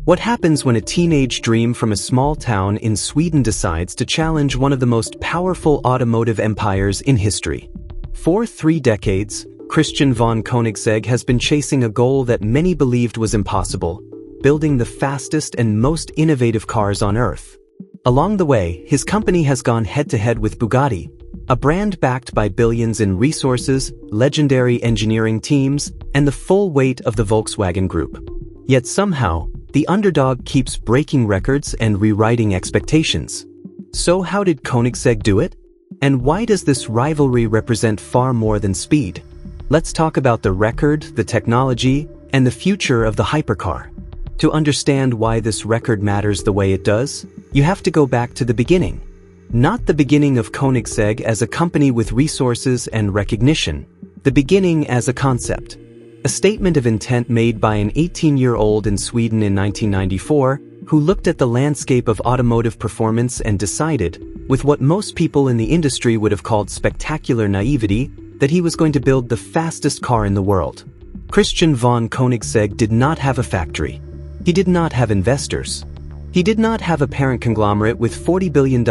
What happens when a teenage dream from a small town in Sweden decides to challenge one of the most powerful automotive empires in history? For 3 decades, Christian von Koenigsegg has been chasing a goal that many believed was impossible: building the fastest and most innovative cars on Earth. Along the way, his company has gone head-to-head with Bugatti, a brand backed by billions in resources, legendary engineering teams, and the full weight of the Volkswagen Group. Yet somehow, the underdog keeps breaking records and rewriting expectations. So how did Koenigsegg do it? And why does this rivalry represent far more than speed? Let's talk about the record, the technology, and the future of the hypercar. To understand why this record matters the way it does, you have to go back to the beginning. Not the beginning of Koenigsegg as a company with resources and recognition, the beginning as a concept. A statement of intent made by an 18-year-old in Sweden in 1994 who looked at the landscape of automotive performance and decided, with what most people in the industry would have called spectacular naivety, that he was going to build the fastest car in the world. Christian von Koenigsegg did not have a factory. He did not have investors. He did not have a parent conglomerate with $40 billion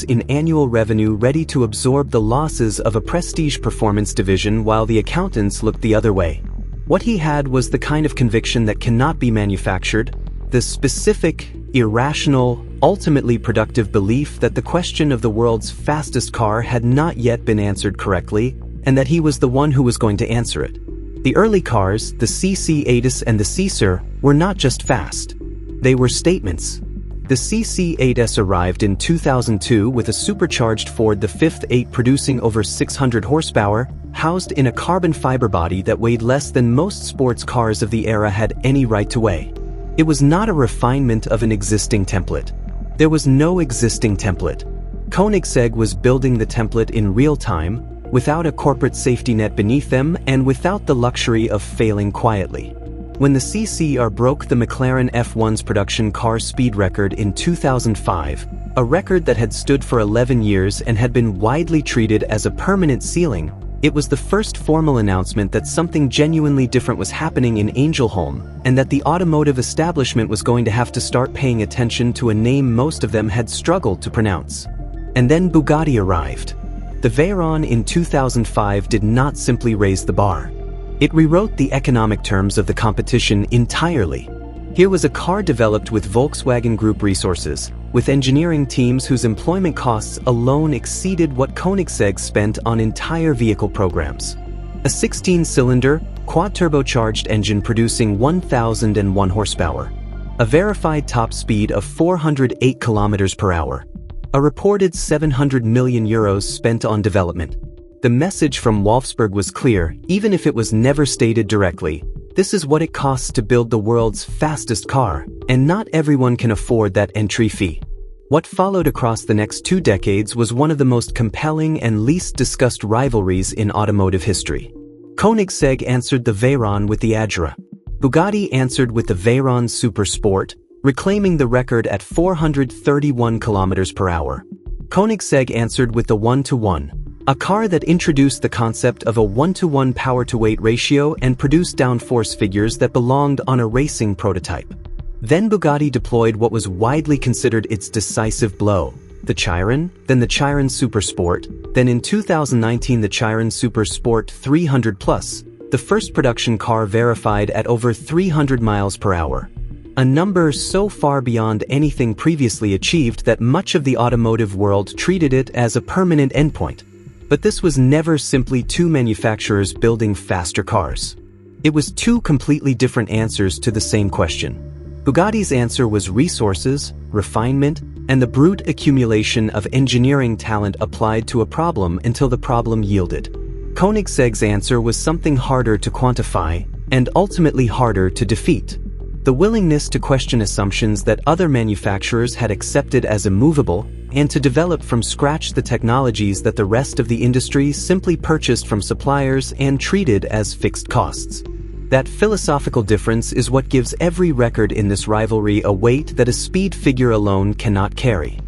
in annual revenue ready to absorb the losses of a prestige performance division while the accountants looked the other way. What he had was the kind of conviction that cannot be manufactured, the specific, irrational, ultimately productive belief that the question of the world's fastest car had not yet been answered correctly, and that he was the one who was going to answer it. The early cars, the CC8S and the Caesar, were not just fast. They were statements. The CC8S arrived in 2002 with a supercharged Ford V8 producing over 600 horsepower, housed in a carbon fiber body that weighed less than most sports cars of the era had any right to weigh. It was not a refinement of an existing template. There was no existing template. Koenigsegg was building the template in real time, without a corporate safety net beneath them and without the luxury of failing quietly. When the CCR broke the McLaren F1's production car speed record in 2005, a record that had stood for 11 years and had been widely treated as a permanent ceiling, it was the first formal announcement that something genuinely different was happening in Ängelholm, and that the automotive establishment was going to have to start paying attention to a name most of them had struggled to pronounce. And then Bugatti arrived. The Veyron in 2005 did not simply raise the bar. It rewrote the economic terms of the competition entirely. Here was a car developed with Volkswagen Group resources, with engineering teams whose employment costs alone exceeded what Koenigsegg spent on entire vehicle programs. A 16-cylinder, quad-turbocharged engine producing 1,001 horsepower. A verified top speed of 408 kilometers per hour. A reported €700 million spent on development. The message from Wolfsburg was clear, even if it was never stated directly. This is what it costs to build the world's fastest car, and not everyone can afford that entry fee. What followed across the next 2 decades was one of the most compelling and least discussed rivalries in automotive history. Koenigsegg answered the Veyron with the Agera. Bugatti answered with the Veyron Super Sport, reclaiming the record at 431 kilometers per hour. Koenigsegg answered with the 1:1. A car that introduced the concept of a 1:1 power-to-weight ratio and produced downforce figures that belonged on a racing prototype. Then Bugatti deployed what was widely considered its decisive blow, the Chiron, then the Chiron Super Sport, then in 2019 the Chiron Super Sport 300 Plus, the first production car verified at over 300 miles per hour. A number so far beyond anything previously achieved that much of the automotive world treated it as a permanent endpoint. But this was never simply 2 manufacturers building faster cars. It was 2 completely different answers to the same question. Bugatti's answer was resources, refinement, and the brute accumulation of engineering talent applied to a problem until the problem yielded. Koenigsegg's answer was something harder to quantify, and ultimately harder to defeat. The willingness to question assumptions that other manufacturers had accepted as immovable, and to develop from scratch the technologies that the rest of the industry simply purchased from suppliers and treated as fixed costs. That philosophical difference is what gives every record in this rivalry a weight that a speed figure alone cannot carry.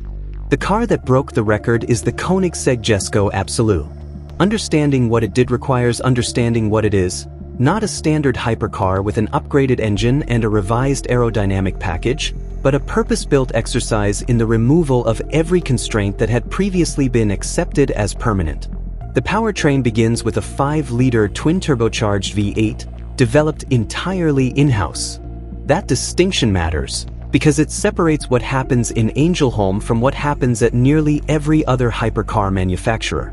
The car that broke the record is the Koenigsegg Jesko Absolute. Understanding what it did requires understanding what it is, Not a standard hypercar with an upgraded engine and a revised aerodynamic package, but a purpose-built exercise in the removal of every constraint that had previously been accepted as permanent. The powertrain begins with a 5-liter twin-turbocharged V8, developed entirely in-house. That distinction matters, because it separates what happens in Angelholm from what happens at nearly every other hypercar manufacturer.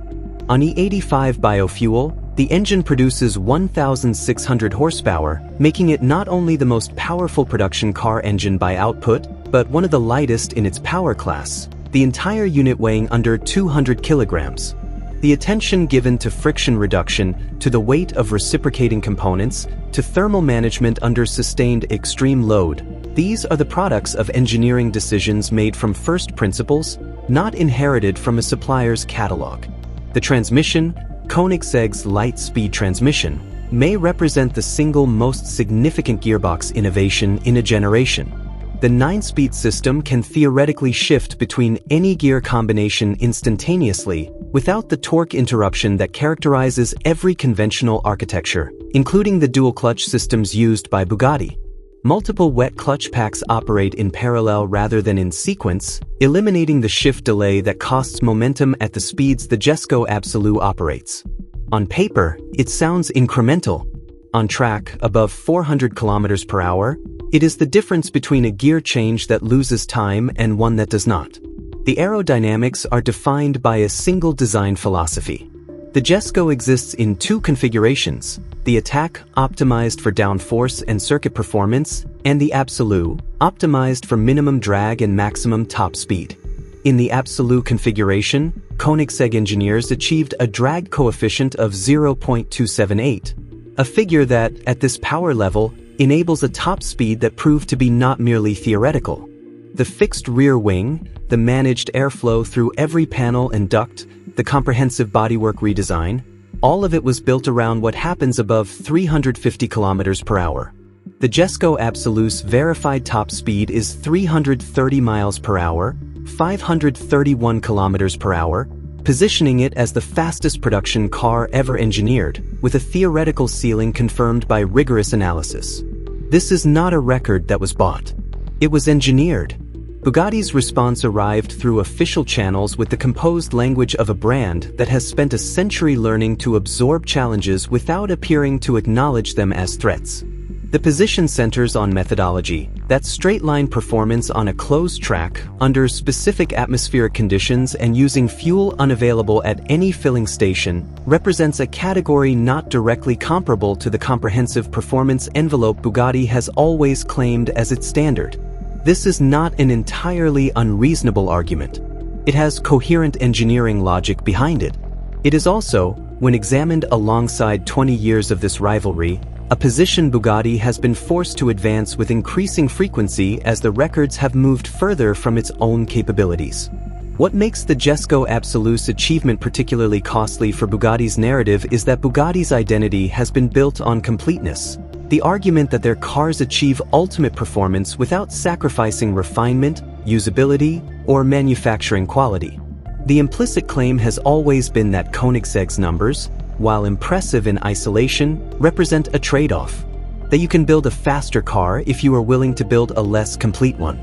On E85 biofuel, the engine produces 1,600 horsepower, making it not only the most powerful production car engine by output, but one of the lightest in its power class, the entire unit weighing under 200 kilograms. The attention given to friction reduction, to the weight of reciprocating components, to thermal management under sustained extreme load, these are the products of engineering decisions made from first principles, not inherited from a supplier's catalog. The transmission, Koenigsegg's light-speed transmission, may represent the single most significant gearbox innovation in a generation. The 9-speed system can theoretically shift between any gear combination instantaneously without the torque interruption that characterizes every conventional architecture, including the dual-clutch systems used by Bugatti. Multiple wet clutch packs operate in parallel rather than in sequence, eliminating the shift delay that costs momentum at the speeds the Jesko Absolute operates. On paper, it sounds incremental. On track, above 400 km per hour, it is the difference between a gear change that loses time and one that does not. The aerodynamics are defined by a single design philosophy. The Jesko exists in 2 configurations: the Attack, optimized for downforce and circuit performance, and the Absolute, optimized for minimum drag and maximum top speed. In the Absolute configuration, Koenigsegg engineers achieved a drag coefficient of 0.278, a figure that, at this power level, enables a top speed that proved to be not merely theoretical. The fixed rear wing, the managed airflow through every panel and duct, the comprehensive bodywork redesign, all of it was built around what happens above 350 km per hour. The Jesko Absolute's verified top speed is 330 miles per hour, 531 km per hour, positioning it as the fastest production car ever engineered, with a theoretical ceiling confirmed by rigorous analysis. This is not a record that was bought. It was engineered. Bugatti's response arrived through official channels with the composed language of a brand that has spent a century learning to absorb challenges without appearing to acknowledge them as threats. The position centers on methodology, that straight-line performance on a closed track, under specific atmospheric conditions and using fuel unavailable at any filling station, represents a category not directly comparable to the comprehensive performance envelope Bugatti has always claimed as its standard. This is not an entirely unreasonable argument. It has coherent engineering logic behind it. It is also, when examined alongside 20 years of this rivalry, a position Bugatti has been forced to advance with increasing frequency as the records have moved further from its own capabilities. What makes the Jesko Absolute's achievement particularly costly for Bugatti's narrative is that Bugatti's identity has been built on completeness. The argument that their cars achieve ultimate performance without sacrificing refinement, usability, or manufacturing quality. The implicit claim has always been that Koenigsegg's numbers, while impressive in isolation, represent a trade-off. That you can build a faster car if you are willing to build a less complete one.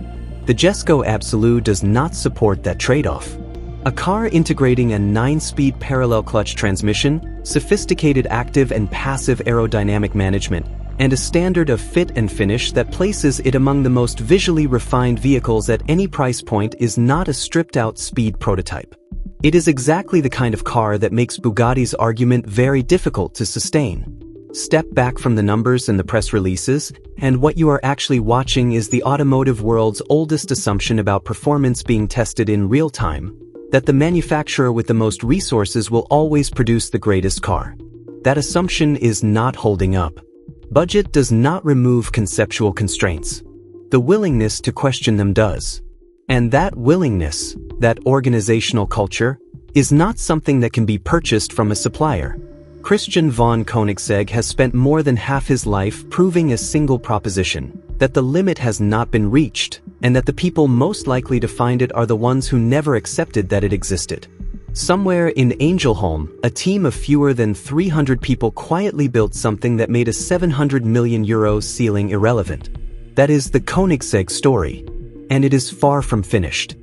The Jesko Absolute does not support that trade-off. A car integrating a 9-speed parallel clutch transmission, sophisticated active and passive aerodynamic management, and a standard of fit and finish that places it among the most visually refined vehicles at any price point is not a stripped-out speed prototype. It is exactly the kind of car that makes Bugatti's argument very difficult to sustain. Step back from the numbers and the press releases, and what you are actually watching is the automotive world's oldest assumption about performance being tested in real time, that the manufacturer with the most resources will always produce the greatest car. That assumption is not holding up. Budget does not remove conceptual constraints. The willingness to question them does. And that willingness, that organizational culture, is not something that can be purchased from a supplier. Christian von Koenigsegg has spent more than half his life proving a single proposition, that the limit has not been reached, and that the people most likely to find it are the ones who never accepted that it existed. Somewhere in Angelholm, a team of fewer than 300 people quietly built something that made a €700 million ceiling irrelevant. That is the Koenigsegg story. And it is far from finished.